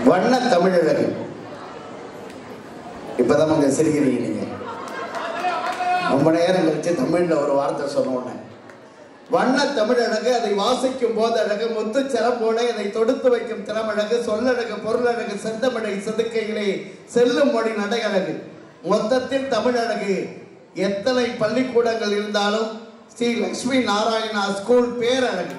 வண்ண தமிழழகு. இப்பதான் கொஞ்சம் சிரிக்கிறீங்க நீங்க. ரொம்ப நேரம் கழிச்சு தமிழ்ல ஒரு வார்த்தை சொன்ன உடனே வண்ண தமிழழகு, அதை வாசிக்கும் போது அழகு, முத்து சரம் போல இதை தொடுத்து வைக்கும் திறமழகு, சொல்லழகு, பொருளழகு, செந்தமிழை செதுக்கைகளே செல்லும் மொழி நடை அழகு. மொத்தத்தில் தமிழழகு. எத்தனை பள்ளிக்கூடங்கள் இருந்தாலும் ஸ்ரீ லட்சுமி நாராயணா ஸ்கூல் பேரழகு.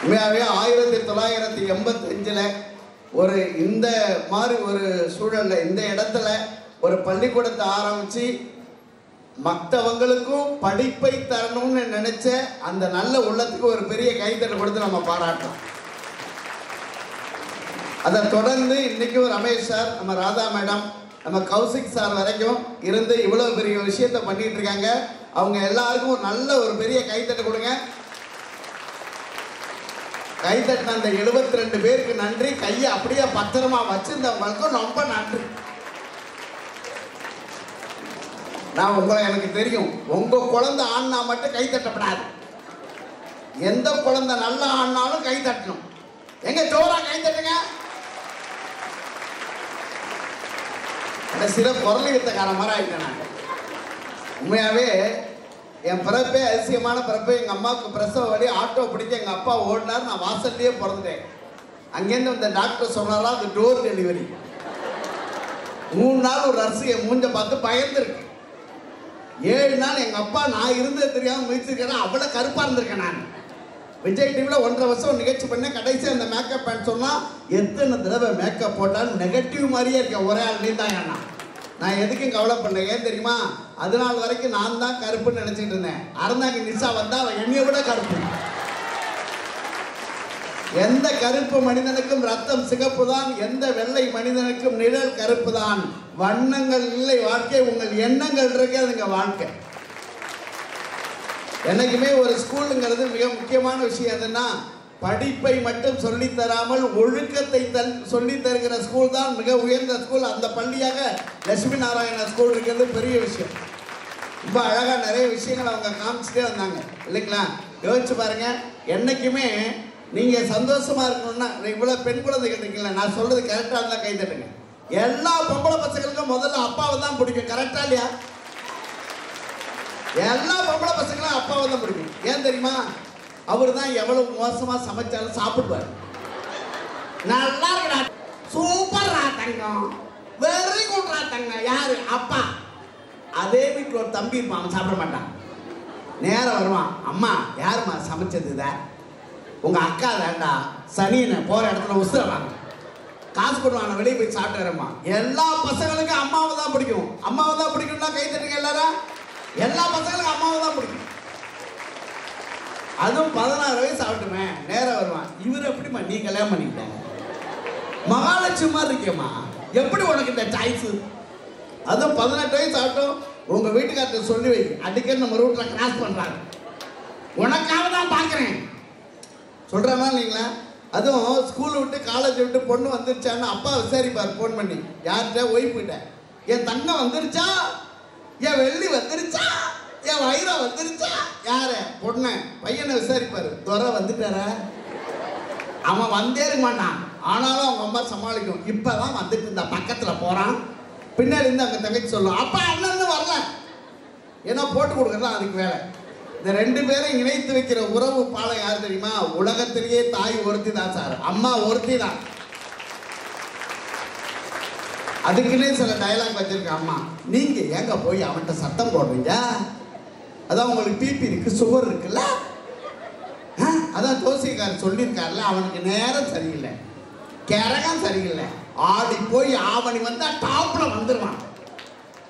உண்மையாகவே 1985 ஒரு இந்த மாதிரி ஒரு சூழல்ல இந்த இடத்துல ஒரு பள்ளிக்கூடத்தை ஆரம்பிச்சு மற்றவங்களுக்கும் படிப்பை தரணும்னு நினைச்ச அந்த நல்ல உள்ளத்துக்கு ஒரு பெரிய கைத்தட்டல் கொடுத்து நம்ம பாராட்டோம். அதை தொடர்ந்து இன்னைக்கும் ரமேஷ் சார், நம்ம ராதா மேடம், நம்ம கௌசிக் சார் வரைக்கும் இருந்து இவ்வளவு பெரிய விஷயத்தை பண்ணிட்டு இருக்காங்க. அவங்க எல்லாருக்கும் நல்ல ஒரு பெரிய கைத்தட்டல் கொடுங்க. கைத்தட்டின அந்த 72 பேருக்கு நன்றி. கையை அப்படியே பத்திரமா வச்சிருந்தவங்களுக்கும் ரொம்ப நன்றி. நான் எனக்கு தெரியும், உங்க குழந்தை ஆண்ணா மட்டும் கை தட்டப்படாது. எந்த குழந்தை நல்லா ஆனாலும் கை தட்டணும். எங்க ஜோரா கை தட்டுங்க. சில குரலி வித்தக்கார மாதிரி ஆயிட்டேன் நான். உண்மையாவே என் பிறப்பே அதிசயமான பிறப்பு. எங்கள் அம்மாவுக்கு பிரசவ வழி, ஆட்டோ பிடிக்க எங்கள் அப்பா ஓடினார். நான் வாசல்லையே பிறந்துட்டேன். அங்கேருந்து இந்த டாக்டர் சொன்னாரா அது டோர் டெலிவரி. 3 நாள் ஒரு நர்ஸு என் மூஞ்ச பார்த்து பயந்துருக்கு. 7 நாள் எங்கள் அப்பா நான் இருந்தது தெரியாமல் முயற்சிருக்கேன். அவ்வளோ கருப்பாக இருந்திருக்கேன் நான். விஜய் டிவியில் 1.5 வருஷம் நிகழ்ச்சி பண்ணேன். கடைசி அந்த மேக்கப் பேண்ட் சொன்னால் எத்தனை தடவை மேக்கப் போட்டாலும் நெகட்டிவ் மாதிரியே இருக்கேன். ஒரே ஆள் நீ தான் ஏன்னா நான் எதுக்கும் கவலை பண்ணேன். ஏன் தெரியுமா? அதனால் வரைக்கும் நான் தான் கருப்புன்னு நினச்சிட்டு இருந்தேன். அறந்தாங்க நிஷா வந்தால் அவன் என்னைய விட கருப்பு. எந்த கருப்பு மனிதனுக்கும் ரத்தம் சிகப்பு தான், எந்த வெள்ளை மனிதனுக்கும் நிழல் கருப்பு தான். வண்ணங்கள் இல்லை வாழ்க்கை, உங்கள் எண்ணங்கள் இருக்கே அதுங்க வாழ்க்கை. என்னைக்குமே ஒரு ஸ்கூலுங்கிறது மிக முக்கியமான விஷயம். எதுன்னா படிப்பை மட்டும் சொல்லித்தராமல் ஒழுக்கத்தை சொல்லித் தருகிற ஸ்கூல் தான் மிக உயர்ந்த ஸ்கூல். அந்த பள்ளியாக லட்சுமி நாராயணா ஸ்கூல் இருக்கிறது பெரிய விஷயம். ரொம்ப அழகாக நிறைய விஷயங்கள் அவங்க காமிச்சிட்டே வந்தாங்க இல்லைங்களா? யோசிச்சு பாருங்க. என்னைக்குமே நீங்கள் சந்தோஷமா இருக்கணும்னா, இவ்வளோ பெண் குழந்தைகள் இருக்கீங்களா, நான் சொல்றது கரெக்டாக இருந்தால் கை தட்டுங்க. எல்லா பொம்பளை பசங்களுக்கும் முதல்ல அப்பாவை தான் பிடிக்கும். கரெக்டா இல்லையா? எல்லா பொம்பளை பசங்களும் அப்பாவை தான் பிடிக்கும். ஏன் தெரியுமா? அவர் தான் எவ்வளவு மோசமா சமைச்சாலும் சாப்பிடுவார். நல்லா இருக்கா, சூப்பரா தங்கம், வெரி குட்ரா தங்கம். யாரு? அப்பா. அதே வீட்டில் ஒரு தம்பி இருப்பான், அவன் சாப்பிட மாட்டான். நேரம் வருவான், அம்மா யாருமா சமைச்சது இதை? உங்க அக்கா வேண்டா, சனின்னு போற இடத்துல உசுரவாங்க, காசு கொடுவாங்க, வெளியே போய் சாப்பிட்டு வரமா. எல்லா பசங்களுக்கும் அம்மாவை தான் பிடிக்கும். அம்மாவை தான் பிடிக்கும்னா கை தட்டுங்க எல்லாரும். எல்லா பசங்களுக்கும் அம்மாவை தான் பிடிக்கும். அதுவும் 16 வயசு ஆகட்டுமே, நேரம் வருவான். இவர் எப்படிமா நீ கல்யாணம் பண்ணிக்கிட்டாங்க? மகாலட்சுமி மாதிரி இருக்கேம்மா, எப்படி உனக்கு இந்த சாய்ஸு? அதுவும் 18 வயசு ஆகட்டும். உங்க வீட்டுக்காரத்தை சொல்லி வை, அடிக்கடி நம்ம ரூட்ல கிராஸ் பண்றாங்க, உனக்காக தான் பாக்குறேன் சொல்றாமா இல்லைங்களா? அதுவும் ஸ்கூல் விட்டு காலேஜ் விட்டு பொண்ணு வந்துருச்சான்னு அப்பா விசாரிப்பார் ஃபோன் பண்ணி. யார்கிட்ட? ஒய்ஃப்கிட்ட. என் தங்கம் வந்துருச்சா, என் வெள்ளி வந்துருச்சா, என் வைரம் வந்துருச்சா? யார? பொண்ணு. பையனை விசாரிப்பாரு. துறை வந்துட்டாரா? அவன் வந்தே இருக்க மாட்டான், ஆனாலும் அவங்க அம்மா சமாளிக்கும். இப்பதான் வந்துட்டு இந்த பக்கத்துல போறான். பின்னாடி இருந்து அங்க தங்கச்சி சொல்லும், அப்பா அண்ணன் வரல, ஏன்னா போட்டு கொடுக்கறதா அதுக்கு வேலை. இந்த 2 பேரும் இணைத்து வைக்கிற உறவு பாலம் யார் தெரியுமா? உலகத்திலேயே தாய் ஒருத்தி தான் சார், அம்மா ஒருத்தி தான். அதுக்குன்னே சில டயலாக் வச்சிருக்க அம்மா. நீங்க எங்க போய் அவன்கிட்ட சத்தம் போடுறீங்க? அதான் உங்களுக்கு பிபி இருக்கு, சுகர் இருக்குல்ல, அதான் ஜோசியக்காரர் சொல்லியிருக்காருல்ல, அவனுக்கு நேரம் சரியில்லை, கிரகம் சரியில்லை, ஆடி போய் ஆவணி வந்தா டாப்ல வந்துருவான்.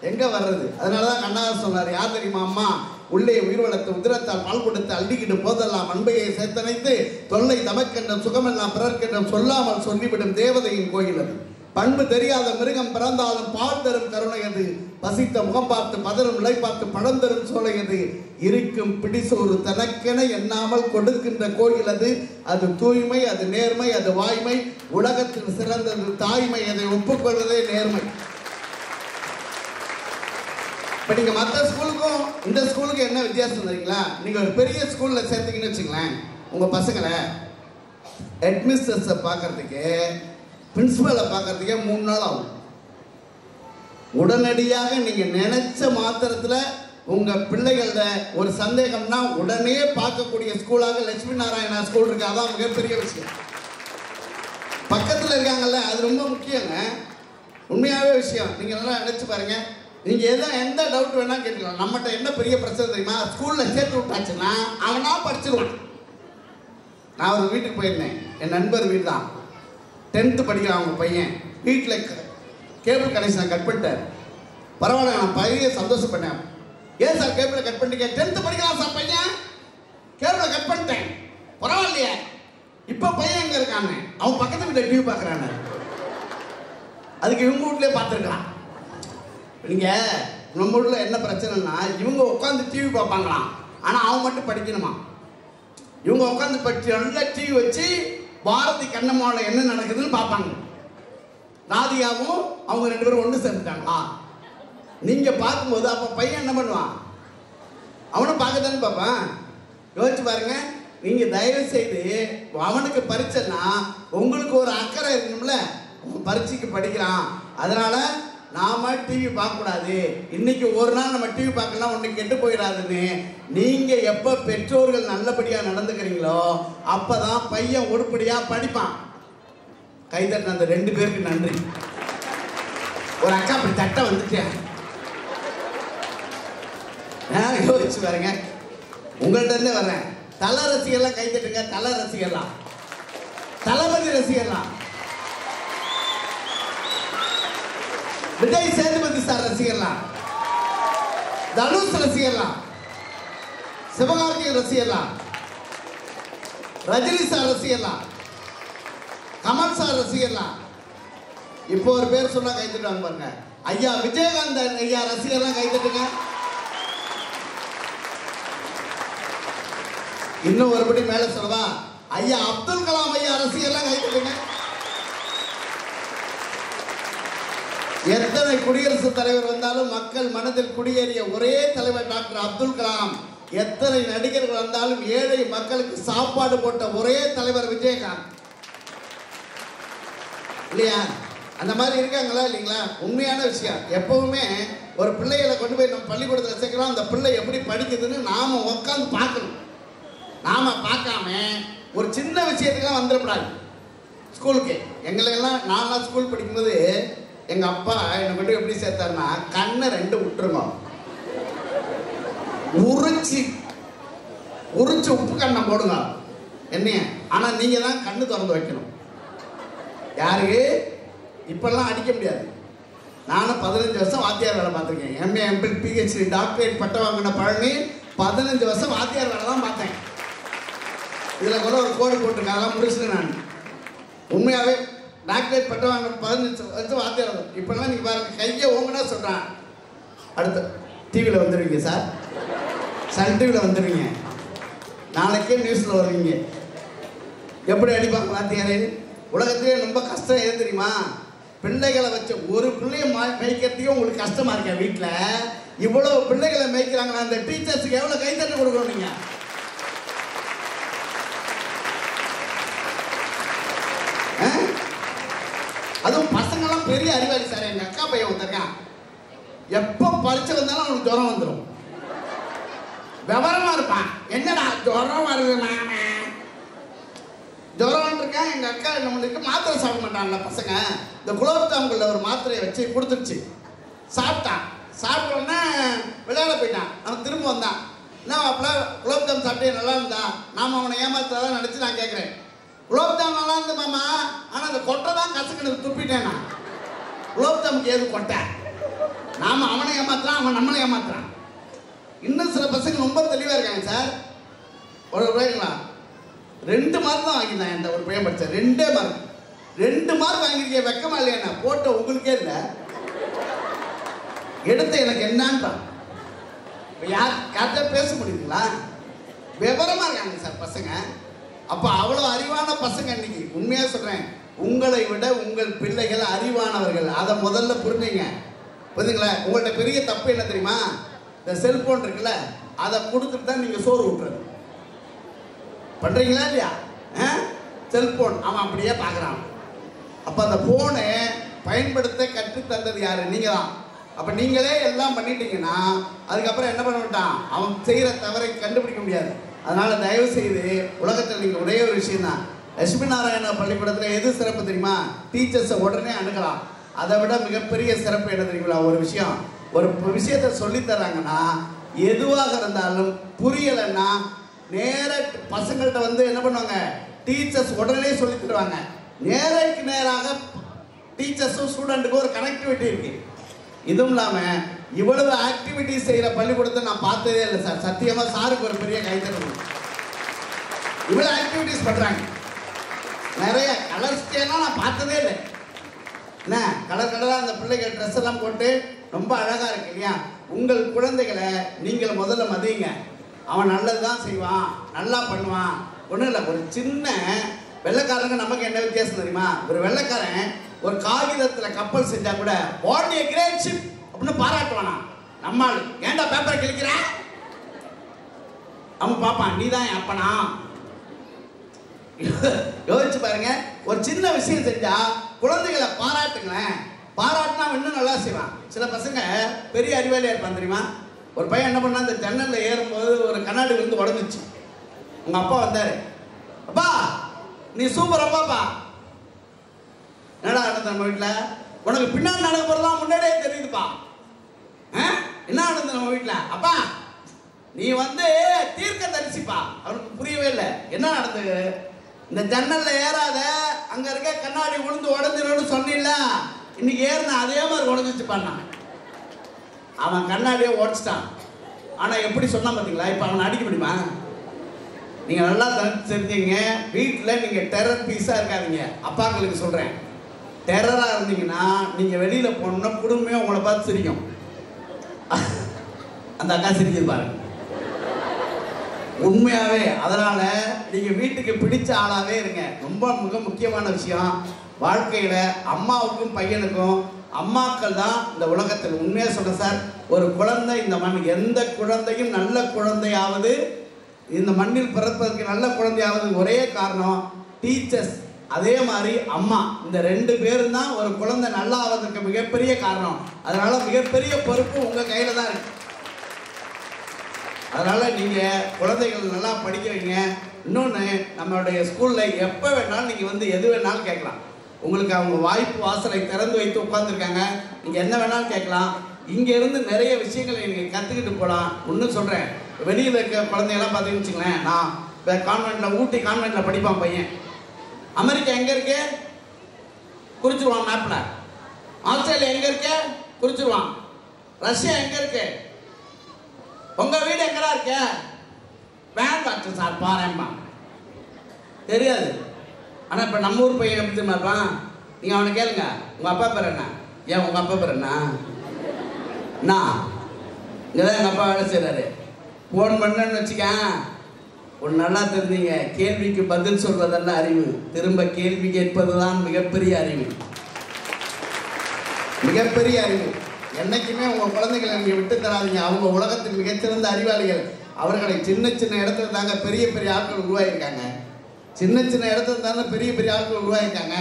எங்க வர்றது? அதனாலதான் கண்ணாதார் சொன்னார். யார் தெரியுமா? அம்மா உள்ளே உயிர் வளர்த்து உதிரத்தால் பால் கொடுத்து அள்ளிக்கிட்டு போதெல்லாம் அன்பையை சேர்த்தனைத்து தொல்லை தமக்கென்றும் சுகமெல்லாம் பிறர்க்கென்றும் சொல்லாமல் சொல்லிவிடும் தேவதையின் கோயில் அது. பண்பு தெரியாத மிருகம் பிறந்தாலும் பால் தரும் கருணை அது. பசித்த முகம் பார்த்து பதரும் விலை பார்த்து பழம் தரும் சோலை அது. இருக்கும் பிடிசோறு தனக்கென எண்ணாமல் கொடுக்கின்ற கோயில் அது. அது தூய்மை, அது நேர்மை, அது வாய்மை. உலகத்தில் சிறந்தது தாய்மை, அதை ஒப்புக்கொள்வதே நேர்மை. இப்போ நீங்கள் மற்ற ஸ்கூலுக்கும் இந்த ஸ்கூலுக்கும் என்ன வித்தியாசம் தெரியுங்களா? நீங்கள் ஒரு பெரிய ஸ்கூலில் சேர்த்துக்கின்னு வச்சுங்களேன், உங்கள் பசங்களை ஹெட்மிஸ்டர்ஸை பார்க்கறதுக்கு, பிரின்சிபலை பார்க்கறதுக்கே 3 நாள் ஆகும். உடனடியாக நீங்கள் நினைச்ச மாத்திரத்தில் உங்கள் பிள்ளைகள ஒரு சந்தேகம்னா உடனே பார்க்கக்கூடிய ஸ்கூலாக லட்சுமி நாராயணா ஸ்கூல் இருக்கு. அதான் மிகப்பெரிய விஷயம். பக்கத்தில் இருக்காங்கல்ல, அது ரொம்ப முக்கியங்க. உண்மையாகவே விஷயம். நீங்கள் நல்லா நினச்சி பாருங்க. நீங்கள் எந்த டவுட் வேணால் கேட்கலாம். நம்மகிட்ட என்ன பெரிய பிரச்சனை தெரியுமா? ஸ்கூலில் சேர்த்து விட்டாச்சுன்னா அவனா படிச்சிருவான். நான் ஒரு வீட்டுக்கு போயிருந்தேன். என் நண்பர் வீடு தான். 10th படிக்கிறான் அவங்க பையன். வீட்டில் கேபிள் கனெக்ஷனை கட் பண்ணிட்டார். பரவாயில்ல, நான் பையன் சந்தோஷப்பட்டேன். ஏன் சார் கேபிளை கட் பண்ணிட்டீங்க? 10th படிக்கலாம் சார் பையன், கேபிளை கட் பண்ணிட்டேன். பரவாயில்லையே, இப்போ பையன் எங்கே இருக்காங்க? அவன் பக்கத்து வீட்டில் டிவி பார்க்குறாங்க. அதுக்கு இவங்க வீட்லேயே பார்த்துருக்கலாம். நீங்கள் நம்ம வீட்டில் என்ன பிரச்சனைனா, இவங்க உட்காந்து டிவி பார்ப்பாங்களாம், ஆனால் அவன் மட்டும் படிக்கணுமா. இவங்க உட்காந்து படிச்சு நல்லா டிவி வச்சு பாரதி கண்ணம்மாவில் என்ன நடக்குதுன்னு பார்ப்பாங்க. ராதிகாவும் அவங்க 2 பேரும் ஒன்று சேர்ந்துட்டாங்களா? நீங்கள் பார்க்கும்போது அப்போ பையன் என்ன பண்ணுவான்? அவனும் பார்க்கத்தானே பார்ப்பான். யோசிச்சு பாருங்க. நீங்கள் தயவு செய்து அவனுக்கு பரீட்சைன்னா உங்களுக்கு ஒரு அக்கறை இருக்கணும்ல. பரீட்சைக்கு படிக்கிறான், அதனால நாம டிவி பார்க்கக்கூடாது, இன்னைக்கு ஒரு நாள் நம்ம டிவி பார்க்கலாம் ஒன்று கெட்டு போயிடாதுன்னு நீங்கள் எப்போ பெற்றோர்கள் நல்லபடியாக நடந்துக்கிறீங்களோ அப்போ தான் பையன் உருப்படியாக படிப்பான். கைதட்டின அந்த 2 பேருக்கு நன்றி. ஒரு அக்கா அப்படி தட்ட வந்துட்டேன். யோசிச்சு பாருங்க. உங்கள்கிட்ட இருந்தே வர்றேன். தல ரசிகர்லாம் கைதட்டுங்க. தல ரசிகர்லாம், தளபதி ரசிகர்லாம், விஜய் சேதுபதி சார் ரசிகர்லாம், தனுஷ் ரசிகர்லாம், சிவகார்த்திகேயன் ரசிகர்லாம், ரஜினி சார் ரசிகர்லாம், கமல் சார் ரசிகர்லாம். இப்போ ஒரு பேர் சொன்னா கைதட்டுவாங்க பாருங்க. ஐயா விஜயகாந்த் ஐயா ரசிகர்லாம் கைதட்டுங்க. இன்னும் ஒருபடி மேல சொல்லவா? ஐயா அப்துல் கலாம் ஐயா ரசிகர்லாம் கைதட்டுங்க. எத்தனை குடியரசுத் தலைவர் வந்தாலும் மக்கள் மனதில் குடியேறிய ஒரே தலைவர் டாக்டர் அப்துல் கலாம். எத்தனை நடிகர்கள் வந்தாலும் ஏழை மக்களுக்கு சாப்பாடு போட்ட ஒரே தலைவர் விஜயகாந்த். இல்லையா? அந்த மாதிரி இருக்காங்களா இல்லைங்களா? உண்மையான விஷயம். எப்பவுமே ஒரு பிள்ளைகளை கொண்டு போய் நம்ம பள்ளிக்கூடத்தில் சேர்க்கிறோம். அந்த பிள்ளை எப்படி படிக்குதுன்னு நாம உட்காந்து பார்க்கணும். நாம பார்க்காம ஒரு சின்ன விஷயத்துக்கெல்லாம் வந்துடக்கூடாது. ஸ்கூலுக்கு எங்களெல்லாம் நான்லாம் ஸ்கூல் படிக்கும்போது எங்கள் அப்பா என்னை கொண்டு எப்படி சேர்த்தாருன்னா, கண்ணை 2 விட்டுருங்க, உரிச்சு உப்பு கண்ணை போடுங்க என்னைய. ஆனால் நீங்கள் தான் கண்ணு திறந்து வைக்கணும். யாருக்கு இப்பெல்லாம் அடிக்க முடியாது. நானும் 15 வருஷம் வாத்தியார் வேலை பார்த்துருக்கேன். எம்ஏ, எம்பில், பிஹெச்டி, டாக்டரேட் பட்டம் வாங்கின பழனி 15 வருஷம் வாத்தியார் வேலை தான் பார்த்தேன். இதில் கூட ஒரு கோடு போட்டிருக்காங்க, முடிச்சுட்டு நான் உண்மையாகவே டாக்டரேட் பட்டம் வாங்கின 15 வருஷம் வாத்தியார். இப்போல்லாம் நீங்கள் பாருங்கள், கையை ஓங்கனா சொல்கிறான். அடுத்த டிவியில் வந்துடுவீங்க சார், சன் டிவியில் வந்துடுவீங்க, நாளைக்கே நியூஸில் வருவீங்க. எப்படி அடிப்பாங்க வாத்தியார்? உலகத்திலே ரொம்ப கஷ்டம் எது தெரியுமா? பிள்ளைகளை வச்ச ஒரு பிள்ளைய மேய்க்கிறதுக்கே உங்களுக்கு கஷ்டமா இருக்க. வீட்டில் இவ்வளவு பிள்ளைகளை மேய்க்கிறாங்களா, அந்த டீச்சர்ஸுக்கு எவ்வளோ கைத்தட்டு கொடுக்கணும் நீங்க? அதுவும் பசங்கள்லாம் பெரிய அறிவாளி சார். எங்கள் அக்கா பையன் வந்திருக்கான். எப்போ பரிச்சை வந்தாலும் அவனுக்கு ஜுரம் வந்துடும். விவரமா இருப்பான். என்னடா ஜுரம் வருது? நானே ஜுரம் இருக்கேன். எங்கள் அக்கா என்ன பண்ணிருக்கு, மாத்திரை சாப்பிட மாட்டான்ல பசங்க. இந்த குலோப்ஜாமுக்குள்ள ஒரு மாத்திரையை வச்சு கொடுத்துருச்சு. சாப்பிட்டான். சாப்பிட்டோன்னே விளையாட போயிட்டான். அவன் திரும்ப வந்தான். என்ன அப்பல குலோப்ஜாம் சாப்பிட்டே நல்லா இருந்தா? நாம் அவனை ஏமாத்துறதான் நினச்சி நான் கேட்குறேன். குலோப்ஜாம் நல்லா இருந்து மாமா, ஆனால் அந்த கொட்டை தான் கசக்குன்னு துப்பிட்டேன் நான். குலோப்ஜாமுக்கு ஏது கொட்டை? நாம் அவனை ஏமாத்துறான், அவன் நம்மளை ஏமாத்துறான். இன்னும் சில பசங்க ரொம்ப தெளிவாக இருக்காங்க சார். ஒரு ரூபாய்ங்களா 2 மார்க் தான் வாங்கியிருந்தேன். என்கிட்ட ஒரு பையன் படித்தேன். 2 மார்க். 2 மார்க் வாங்கியிருக்கேன். வெக்கமா இல்லையா? போட்ட உங்களுக்கே இல்லை, எடுத்த எனக்கு என்னான்றான். யார்கிட்ட பேச முடியுங்களா? விவரமா இருக்காங்க சார் பசங்க. அப்போ அவ்வளோ அறிவான பசங்க இன்னைக்கு. உண்மையாக சொல்கிறேன், உங்களை விட உங்கள் பிள்ளைகள் அறிவானவர்கள். அதை முதல்ல புரிஞ்சுங்க. புரிஞ்சுங்களா? உங்கள்கிட்ட பெரிய தப்பு என்ன தெரியுமா? இந்த செல்போன் இருக்குல்ல, அதை கொடுத்துட்டு தான் நீங்கள் சோறு விட்டுறது. பண்ணுறீங்களா இல்லையா? செல்போன் அவன் அப்படியே பார்க்குறான். அப்போ அந்த ஃபோனை பயன்படுத்த கற்றுத்தந்தது யாரு? நீங்கள் தான். அப்போ நீங்களே எல்லாம் பண்ணிட்டீங்கன்னா அதுக்கப்புறம் என்ன பண்ண மாட்டான், அவன் செய்கிற தவறை கண்டுபிடிக்க முடியாது. அதனால் தயவு செய்து உலகத்தில் நீங்கள் ஒரே ஒரு விஷயம் தான், லட்சுமி நாராயண பள்ளிக்கூடத்தில் எது சிறப்பு தெரியுமா? டீச்சர்ஸை உடனே அணுகலாம். அதை விட மிகப்பெரிய சிறப்பு என்ன தெரியுங்களா? ஒரு விஷயத்தை சொல்லித்தராங்கன்னா எதுவாக இருந்தாலும் புரியலைன்னா நேர பசங்கள்கிட்ட வந்து என்ன பண்ணுவாங்க, டீச்சர்ஸ் உடனே சொல்லி தருவாங்க. நேருக்கு நேராக டீச்சர்ஸும் ஸ்டூடெண்ட்டுக்கும் ஒரு கனெக்டிவிட்டி இருக்கு. இதுவும் இல்லாமல் இவ்வளவு ஆக்டிவிட்டிஸ் செய்கிற பள்ளிக்கூடத்தை நான் பார்த்ததே இல்லை சார். சத்தியமாக சாருக்கு ஒரு பெரிய கைத்தறணும். இவ்வளோ ஆக்டிவிட்டிஸ் பண்ணுறாங்க. நிறைய கலர் ஸ்டேலாம் நான் பார்த்ததே இல்லை. என்ன கலர் கலராக அந்த பிள்ளைகள் ட்ரெஸ் எல்லாம் போட்டு ரொம்ப அழகாக இருக்கு இல்லையா? உங்கள் குழந்தைகளை நீங்கள் முதல்ல மதியுங்க. அவன் நல்லது தான் செய்வான், நல்லா பண்ணுவான். ஒன்றும் இல்லை, ஒரு சின்ன வெள்ளைக்காரங்க நமக்கு என்ன வித்தியாசம் தெரியுமா? ஒரு வெள்ளைக்காரன் ஒரு காகிதத்தில் கப்பல் செஞ்சா கூட வாட் எ கிரேட் ஷிப் அப்படின்னு பாராட்டுவானா. நம்மால் ஏன்டா பேப்பரை கிழிக்கிற, அவன் பார்ப்பான் நீ தான் என் அப்பனா. யோசிச்சு பாருங்க, ஒரு சின்ன விஷயம் செஞ்சா குழந்தைகளை பாராட்டுங்களேன். பாராட்டினா இன்னும் நல்லா செய்வான். சில பசங்க பெரிய அறிவாளியாக இருப்பான் தெரியுமா? ஒரு பையன் என்ன பண்ணா, இந்த ஜன்னலில் ஏறும்போது ஒரு கண்ணாடி விழுந்து உடஞ்சிச்சு. உங்கள் அப்பா வந்தார், அப்பா நீ சூப்பர் அப்பாப்பா. என்னடா நடந்தது நம்ம வீட்டில்? உனக்கு பின்னாடி நடக்க போகிறதெல்லாம் முன்னாடியே தெரியுதுப்பா. என்ன நடந்தது நம்ம வீட்டில்? அப்பா நீ வந்து தீர்க்க தரிசிப்பா. அவனுக்கு புரியவே இல்லை என்ன நடந்தது. இந்த ஜன்னல்ல ஏறாத, அங்க இருக்க கண்ணாடி விழுந்து உடஞ்சிரும்னு சொன்னில்ல, இன்னைக்கு ஏறின அதே மாதிரி உடஞ்சிச்சு பண்ணான். அவன் கண்ணாடியை உடச்சிட்டான். ஆனா எப்படி சொன்னா பார்த்தீங்களா? இப்போ அவனை அடிக்க முடியுமா? நீங்க நல்லா தெரிஞ்சுங்க, வீட்டில் நீங்க டெரர் பீஸா இருக்காதீங்க. அப்பாக்களுக்கு சொல்றேன், டெரரா இருந்தீங்கன்னா நீங்க வெளியில போனோம்னா குடும்பமே உங்களை பார்த்து சிரிக்கும். அந்த அக்கா சிரிக்குது பாருங்க, உண்மையாவே. அதனால நீங்க வீட்டுக்கு பிடிச்ச ஆளாவே இருங்க. ரொம்ப மிக முக்கியமான விஷயம் வாழ்க்கையில, அம்மாவுக்கும் பையனுக்கும் அம்மாக்கள் தான் இந்த உலகத்தில். உண்மையாக சொல்றேன் சார், ஒரு குழந்தை இந்த மண், எந்த குழந்தையும் நல்ல குழந்தையாவது, இந்த மண்ணில் பிறப்பதற்கு நல்ல குழந்தையாவது ஒரே காரணம் டீச்சர்ஸ், அதே மாதிரி அம்மா. இந்த ரெண்டு பேரும் தான் ஒரு குழந்தை நல்லா ஆவதற்கு மிகப்பெரிய காரணம். அதனால மிகப்பெரிய பொறுப்பு உங்க கையில தான் இருக்கு. அதனால நீங்க குழந்தைகள் நல்லா படிக்க வைங்க. இன்னொன்று, நம்மளுடைய ஸ்கூல்ல எப்போ வேணாலும் நீங்க வந்து எது வேணாலும் கேட்கலாம். உங்களுக்கு அவங்க வாய்ப்பு வாசலை திறந்து வைத்து உட்கார்ந்துருக்காங்க. நீங்க என்ன வேணாலும் கேட்கலாம். இங்க இருந்து நிறைய விஷயங்களை நீங்க கத்துக்கிட்டு போகலாம். இன்னும் சொல்றேன், வெளியில இருக்க குழந்தையெல்லாம் பார்த்தீங்கன்னு வச்சுங்களேன், நான் கான்வென்ட்ல, ஊட்டி கான்வென்ட்ல படிப்பான் பையன். அமெரிக்கா எங்க இருக்கு குறிச்சிருவான் மேப்ல. ஆஸ்திரேலியா எங்க இருக்கு குறிச்சிருவான். ரஷ்யா எங்க இருக்கு, உங்க வீடு எங்கடா இருக்க, வேன் பார்த்து சார் பாருப்பா, தெரியாது. ஆனா இப்ப நம்ம ஊர் பையன் எப்படி இருப்பான்? நீங்க அவனை கேளுங்க, உங்க அப்பா பேர் என்ன? ஏன் உங்க அப்பா பேர் என்ன? இங்கதான் எங்க அப்பா வேலை செய்யறாரு. போன் பண்ணன்னு வச்சுக்க, ஒன்று நல்லா தெரிஞ்சுங்க, கேள்விக்கு பதில் சொல்வதெல்லாம் அறிவு, திரும்ப கேள்வி கேட்பதுதான் மிகப்பெரிய அறிவு. மிகப்பெரிய அறிவு. என்னைக்குமே உங்க குழந்தைகளை நீங்க விட்டு தராதீங்க. அவங்க உலகத்தின் மிகச்சிறந்த அறிவாளிகள். அவர்களை சின்ன சின்ன இடத்துல தாங்க பெரிய பெரிய ஆட்கள் உருவாயிருக்காங்க. சின்ன சின்ன இடத்துல தாங்க பெரிய பெரிய ஆட்கள் உருவாயிருக்காங்க.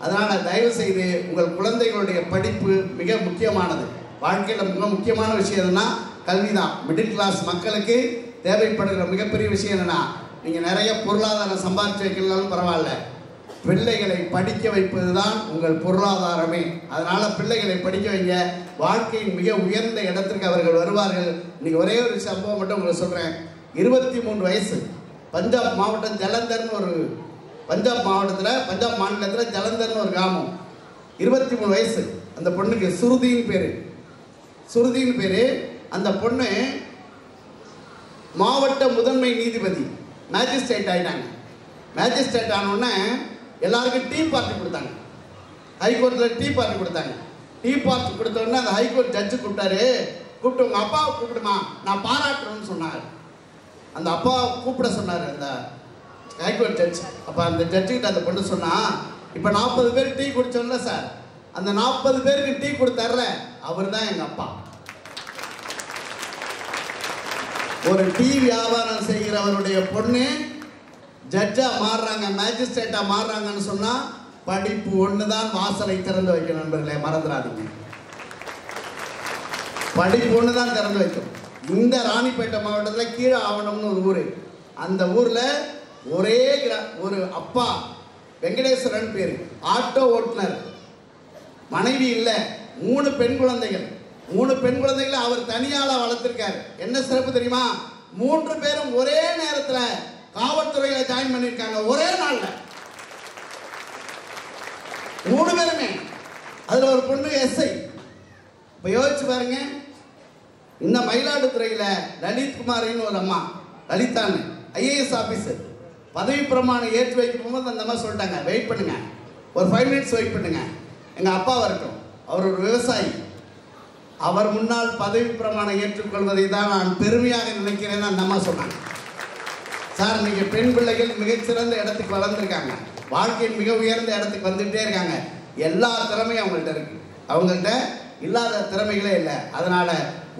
அதனால தயவு செய்து உங்கள் குழந்தைகளுடைய படிப்பு மிக முக்கியமானது. வாழ்க்கையில் மிக முக்கியமான விஷயம் என்னன்னா கல்வி தான். மிடில் கிளாஸ் மக்களுக்கு தேவைப்படுகிற மிகப்பெரிய விஷயம் என்னன்னா, நீங்க நிறைய பொருளாதாரம் சம்பாதிச்சு வைக்கலனாலும் பரவாயில்ல, பிள்ளைகளை படிக்க வைப்பது தான் உங்கள் பொருளாதாரமே. அதனால பிள்ளைகளை படிக்க வைங்க. வாழ்க்கையின் மிக உயர்ந்த இடத்திற்கு அவர்கள் வருவார்கள். இன்னைக்கு ஒரே ஒரு சம்பவம் மட்டும் உங்களுக்கு சொல்றேன். 23 வயசு, பஞ்சாப் மாவட்டம் ஜலந்தர்னு ஒரு, பஞ்சாப் மாவட்டத்தில், பஞ்சாப் மாநிலத்தில் ஜலந்தர்னு ஒரு கிராமம். 23 வயசு அந்த பொண்ணுக்கு, சுருதின்னு பேரு. சுருதின்னு பேரு. அந்த பொண்ணு மாவட்ட முதன்மை நீதிபதி, மேஜிஸ்ட்ரேட் ஆயிட்டாங்க. மேஜிஸ்ட்ரேட் ஆனோடனே எல்லாருக்கும் டீ பார்ட்டி கொடுத்தாங்க. ஹைகோர்ட்டில் டீ பார்ட்டி கொடுத்தாங்க. டீ பார்ட்டி கொடுத்தோடனே அந்த ஹைகோர்ட் ஜட்ஜு கூப்பிட்டாரு. கூப்பிட்டு உங்கள் அப்பாவை கூப்பிடுமா, நான் பாராட்டுறேன்னு சொன்னார். அந்த அப்பாவை கூப்பிட சொன்னார் அந்த ஹைகோர்ட் ஜட்ஜ். அப்போ அந்த ஜட்ஜுக்கிட்ட அந்த பொண்ணு சொன்னா, இப்போ 40 பேர் டீ குடிச்சோம்ல சார், அந்த 40 பேருக்கு டீ கொடுத்தார்ல, அவர் தான் எங்கள் அப்பா. ஒரு டீ வியாபாரம் செய்கிறவருடைய பொண்ணு ஜட்ஜா மாறுறாங்க, மேஜிஸ்ட்ரேட்டா மாறுறாங்கன்னு சொன்னா படிப்பு ஒண்ணுதான் வாசலை திறந்து வைக்கும் நண்பர்களே, மறந்துடாதீங்க. படிப்பு ஒண்ணுதான் திறந்து வைக்கும். இந்த ராணிப்பேட்டை மாவட்டத்தில் கீழே ஆவணம்னு ஒரு ஊர். அந்த ஊர்ல ஒரே ஒரு அப்பா வெங்கடேஸ்வரன் பேரு, ஆட்டோ ஓட்டுநர், மனைவி இல்லை, 3 பெண் குழந்தைகள். 3 பெண் குழந்தைகளை அவர் தனியால வளர்த்திருக்காரு. என்ன சிறப்பு தெரியுமா? 3 பேரும் ஒரே நேரத்தில் காவல்துறையில ஜாயின் பண்ணிருக்காங்க, ஒரே நாள்ல 3 பேருமே. அதுல ஒரு பொண்ணு எஸ்ஐ. இப்ப யோசிச்சு பாருங்க, இந்த மயிலாடுதுறையில லலித் குமாரின்னு ஒரு அம்மா, லலிதான்னு ஐஏஎஸ் ஆபீசர், பதவி பிரமாணம் ஏற்றி வைக்கும் போது அந்த அம்மா சொல்லிட்டாங்க, வெயிட் பண்ணுங்க, ஒரு 5 மினிட்ஸ் வெயிட் பண்ணுங்க, எங்க அப்பா வரட்டும், அவர் ஒரு விவசாயி, அவர் முன்னால் பதவி பிரமாணம் ஏற்றுக்கொள்வதை தான் நான் பெருமையாக நினைக்கிறேன்னு அந்த அம்மா சொன்னாங்க. சார், இன்னைக்கு பெண் பிள்ளைகள் மிகச்சிறந்த இடத்துக்கு வளர்ந்துருக்காங்க, வாழ்க்கையின் மிக உயர்ந்த இடத்துக்கு வந்துகிட்டே இருக்காங்க. எல்லா திறமையும் அவங்கள்ட்ட இருக்கு, அவங்கள்ட்ட இல்லாத திறமைகளே இல்லை. அதனால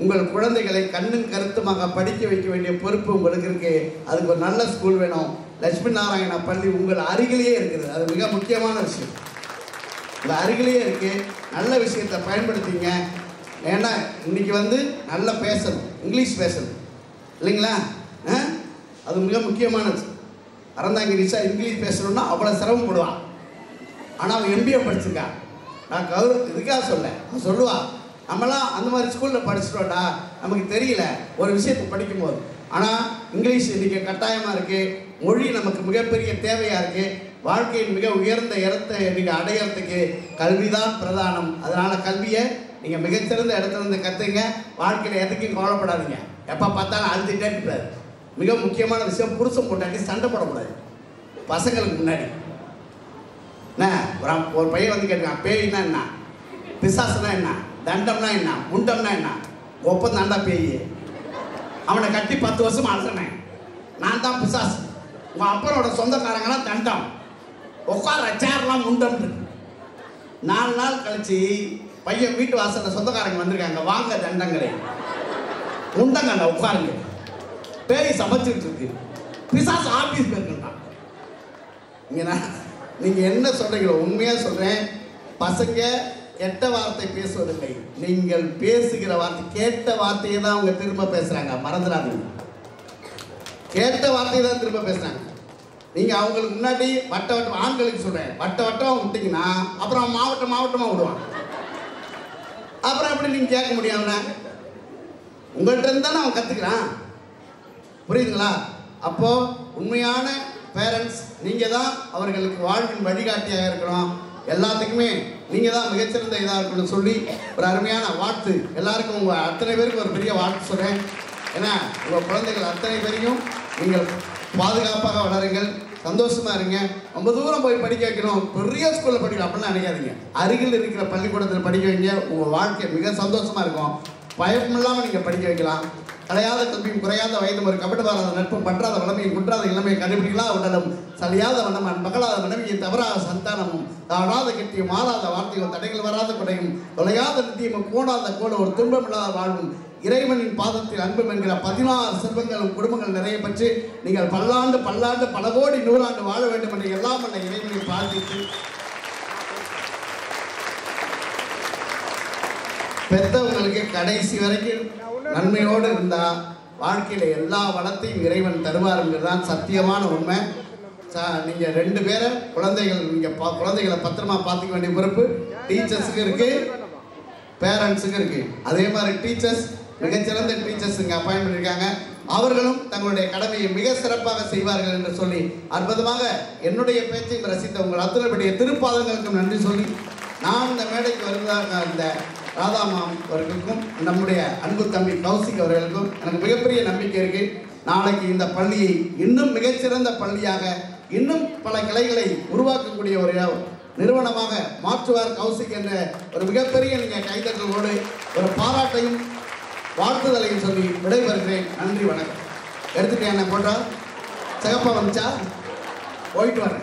உங்கள் குழந்தைகளை கண்ணும் கருத்துமாக படிக்க வைக்க வேண்டிய பொறுப்பு உங்களுக்கு இருக்கு. அதுக்கு ஒரு நல்ல ஸ்கூல் வேணும். லட்சுமி நாராயண பள்ளி உங்கள் அருகிலேயே இருக்குது, அது மிக முக்கியமான விஷயம். உங்கள் அருகிலேயே இருக்கு, நல்ல விஷயத்தை பயன்படுத்திங்க. ஏன்னா இன்னைக்கு நல்லா பேசணும், இங்கிலீஷ் பேசணும் இல்லைங்களா? அது மிக முக்கியமானது. அறந்தாங்கி நிஷா இங்கிலீஷ் பேசணும்னா அவ்வளோ சிரமப்படுவான். ஆனால் அவன் எம்பிஏ படிச்சிருக்கா. நான் இதுக்காக சொல்லுவா, நம்மளாம் அந்த மாதிரி ஸ்கூலில் படிச்சிட்டோம்டா, நமக்கு தெரியல ஒரு விஷயத்தை படிக்கும்போது. ஆனால் இங்கிலீஷ் இன்றைக்கி கட்டாயமாக இருக்குது, மொழி நமக்கு மிகப்பெரிய தேவையாக இருக்குது. வாழ்க்கையின் மிக உயர்ந்த இடத்தை நீங்கள் அடையிறதுக்கு கல்வி தான் பிரதானம். அதனால் கல்வியை நீங்கள் மிகச்சிறந்த இடத்துல கற்றுங்க. வாழ்க்கையில் எதுக்கும் கவலைப்படாதீங்க. எப்போ பார்த்தாலும் அழுதுகிட்டே இருக்காது. மிக முக்கியமான விஷயம், புருஷன் பொண்டாட்டி சண்டை போடக்கூடாது பசங்களுக்கு முன்னாடி. என்ன ஒரு பையன் கேட்டுக்கான், பேய்னா என்ன, பிசாசுனா என்ன, தண்டம்னா என்ன, முண்டம்னா என்ன, ஒப்பம் தாண்டா பேய். அவனை கட்டி 10 வருஷம் அழுதுனேன், நான் தான் பிசாசு, உங்கள் அப்பனோட சொந்தக்காரங்களாம் தண்டம், உட்கார சேர்லாம் முண்டம். 4 நாள் கழிச்சு பையன் வீட்டு வாசலில் சொந்தக்காரங்க வந்திருக்காங்க, வாங்க தண்டங்களே, முண்டங்கண்ணா உட்காருங்க, பேய் சமைச்சுட்டு இருக்கு, பிசாசு ஆபீஸ் போயிருக்கான். நீங்க என்ன சொல்றீங்களோ உண்மையா சொல்றேன், பசங்க கெட்ட வார்த்தை பேசுவதில்லை, நீங்கள் பேசுகிற வார்த்தை, கேட்ட வார்த்தையை தான் அவங்க திரும்ப பேசுறாங்க, மறந்துடாதீங்க. கேட்ட வார்த்தையை தான் திரும்ப பேசுறாங்க. நீங்க அவங்களுக்கு முன்னாடி வட்ட வட்டம், ஆண்களுக்கு சொல்றேன், வட்ட வட்டம் விட்டீங்கன்னா அப்புறம் மாவட்டமா விடுவான். அப்புறம் எப்படி நீங்க கேட்க முடியாம? உங்கள்கிட்ட இருந்தானே அவன் கத்துக்கிறான், புரியுதுங்களா? அப்போ உண்மையான பேரண்ட்ஸ் நீங்க தான் அவர்களுக்கு வாழ்வின் வழிகாட்டியாக இருக்கணும். எல்லாத்துக்குமே நீங்க தான் மிகச்சிறந்த இதாக இருக்கணும்னு சொல்லி ஒரு அருமையான வாழ்த்து எல்லாருக்கும், உங்க அத்தனை பேருக்கு ஒரு பெரிய வாழ்த்து சொல்றேன். ஏன்னா உங்க குழந்தைகள் அத்தனை பேரையும் நீங்கள் பாதுகாப்பாக வளருங்கள், சந்தோஷமா இருங்க. ரொம்ப தூரம் போய் படிக்க வைக்கணும், பெரிய ஸ்கூல்ல படிக்கணும் அப்படிலாம் நினைக்காதீங்க. அருகில் இருக்கிற பள்ளிக்கூடத்தில் படிக்க வைங்க, உங்க வாழ்க்கை மிக சந்தோஷமா இருக்கும். பயமில்லாமல் நீங்க படிக்க வைக்கலாம். கலையாத கல்வியும் குறையாத வயதும் ஒரு கபடு வாராத நட்பும் பற்றாத வளமையும் குன்றாத இளமையை கண்டுபிடிக்கலாம். உடலும் சலியாத வண்ணம் மகளாத மனைவியை தவறாத சந்தானமும் தாழாத கெட்டியும் மாறாத வார்த்தையும் தடைகள் வராத கொடையும் தொலையாத நித்தியமும் கூடாத கூட ஒரு துன்பமில்லாத வாழ்வும் இறைவனின் பாதத்தில் அன்பும் என்கிற 16 செல்வங்களும் குடும்பங்கள் நிறைய பற்றி நீங்கள் பல்லாண்டு பல கோடி 100 ஆண்டு வாழ வேண்டும் என்று எல்லாம் வல்ல இறைவனை பிரார்த்தித்து, பெற்றவங்களுக்கு கடைசி வரைக்கும் நன்மையோடு இருந்தா வாழ்க்கையில எல்லா வளத்தையும் இறைவன் தருவாருங்கிறது தான் சத்தியமான உண்மை. நீங்க 2 பேரை குழந்தைகள், நீங்க குழந்தைகளை பத்திரமா பார்த்துக்க வேண்டிய பொறுப்பு டீச்சர்ஸுக்கு இருக்கு, பேரண்ட்ஸுக்கு இருக்கு. அதே மாதிரி டீச்சர்ஸ் மிகச்சிறந்த டீச்சர்ஸ் இங்கே அப்பாயின்ட் பண்ணியிருக்காங்க, அவர்களும் தங்களுடைய கடமையை மிக சிறப்பாக செய்வார்கள் என்று சொல்லி அற்புதமாக என்னுடைய பேச்சையும் ரசித்த உங்கள் அத்தனைபடிய திருப்பாதங்களுக்கும் நன்றி சொல்லி, நான் இந்த மேடைக்கு வருவதாக இந்த ராதாமாம் அவர்களுக்கும் நம்முடைய அன்பு தம்பி கௌசிக் அவர்களுக்கும் எனக்கு மிகப்பெரிய நம்பிக்கை இருக்கு. நாளைக்கு இந்த பள்ளியை இன்னும் மிகச்சிறந்த பள்ளியாக, இன்னும் பல கிளைகளை உருவாக்கக்கூடிய ஒரு நிறுவனமாக மாற்றுவார் கௌசிக் என்ற ஒரு மிகப்பெரிய நீங்கள் கைதட்டலோடு ஒரு பாராட்டையும் வாழ்த்துதலையும் சொல்லி விடைபெறுகிறேன். நன்றி, வணக்கம். எடுத்துட்டேன், என்ன போட்டா சிகப்பா வந்துச்சா, போயிட்டு வரேன்.